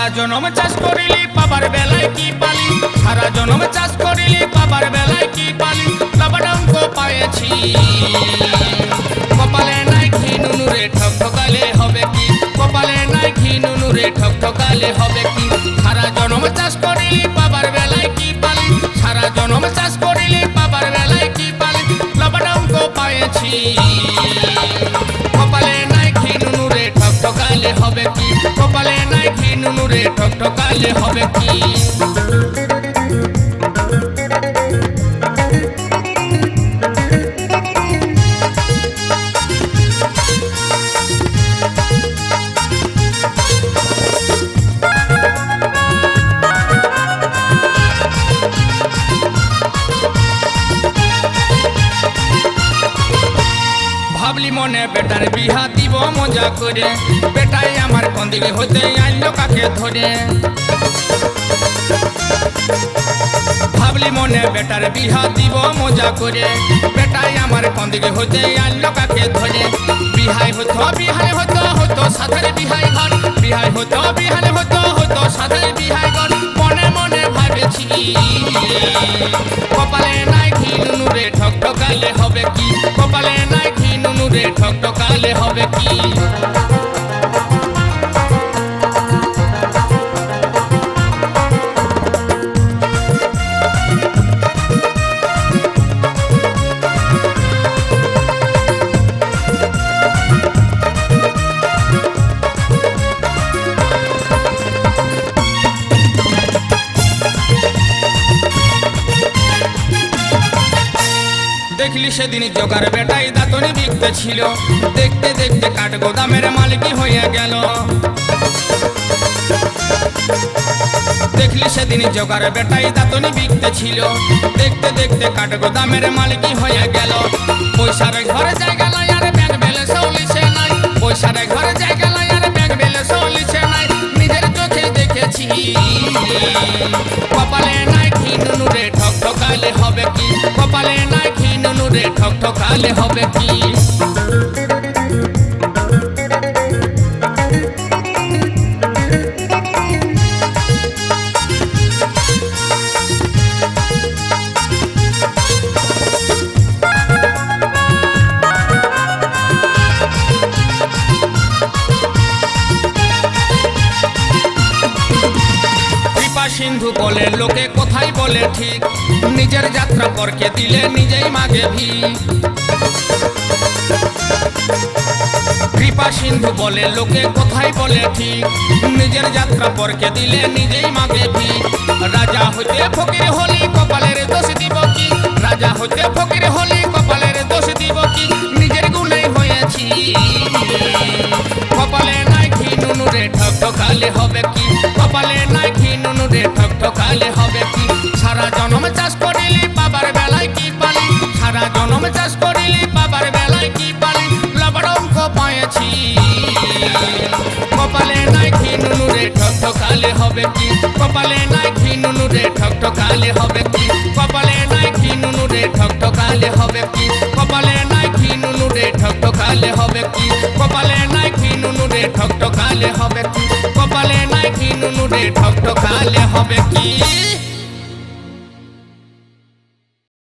সারা জনম চাষ করিলি পাবার বেলায় কি পালি, সারা জনম চাষ করিলি পাবার বেলায় কি পালি, লবডঙ্ক পায়েছি কপালে নাই ঘি নুনুরে ঠক ঠকালে হবে কি, কপালে নাই ঘি নুনুরে ঠক ঠকালে হবে কি। সারা জনম চাষ করিলি পাবার বেলায় কি পালি, সারা জনম চাষ করিলি পাবার বেলায় কি পালি, লবডঙ্ক পায়েছি কপালে নাই ঘি নুনুরে ঠক ঠকালে হবে কি, কপালে নাই ঘি নুনুরে ঠক ঠকালে হবে কি। ভাবলি মনে বেটার বিহা দিব মজা করে, বেটাই আমার কন্দিকে হতে আইলো কাকে ধরে। ভাবলি মনে বেটার বিহা দিব মজা করে, বেটাই আমার কন্দিকে হতে আইলো কাকে ধরে। বিহাই হতো বিহাই হতো হতো সাথের বিহাই ঘর, বিহাই হতো বিহাই হতো হতো সাথের বিহাই ঘর। মনে মনে ভাবেছি কপালে নাই ঘি নুনুরে ঠক ঠকালে হবে কি, কপালে নাই ঘি নুনুরে ঠক ঠকালে হবে কি। দেখলি সেদিন জোগার বেটাই দাঁতনি বিকতে ছিল, দেখতে দেখতে কাঠ গোদামের মালিকই হয়ে গেল। দেখলি সেদিন জোগার বেটাই দাঁতনি বিকতে ছিল, দেখতে দেখতে কাঠ গোদামের মালিকই হয়ে গেল। পয়সার ঘরে জায়গা লাই আর ব্যাংক বেলে চলিছে নাই, পয়সার ঘরে জায়গা লাই আর ব্যাংক বেলে চলিছে নাই, নিজের চোখে দেখেছি কপালে নাই ঘি নুনুরে ঠক ঠকালে হবে কি, কপালে নাই ঘি নুনুরে ঠক ঠকালে হবে কি। সিন্ধু বলে লোকে কোথায় বলে ঠিক, নিজের যাত্রা পরকে দিলে নিজেই মাগে ভিক। কৃপা সিন্ধু বলে লোকে কোথায় বলে ঠিক, নিজের যাত্রা পরকে দিলে নিজেই মাগে ভিক। রাজা হইতে ফকির হলি কপালের দোষ দিব কি, রাজা হইতে ফকির হলি কপালের দোষ দিব কি, নিজের গুণেই হয়েছি কপালে নাই ঘি নুনুরে ঠক ঠকালে হবে কি, কপালে নাই ঘি নুনুরে ঠক ঠকালে হবে কি। সারা জনম চাষ করিলি বাবার বেলায় কি পালি, সারা জনম চাষ করিলি বাবার বেলায় কি পালি, লবডঙ্ক পায়েছি কপালে নাই ঘি নুনুরে ঠক ঠকালে হবে কি, কপালে নাই ঘি নুনুরে ঠক ঠকালে হবে কি।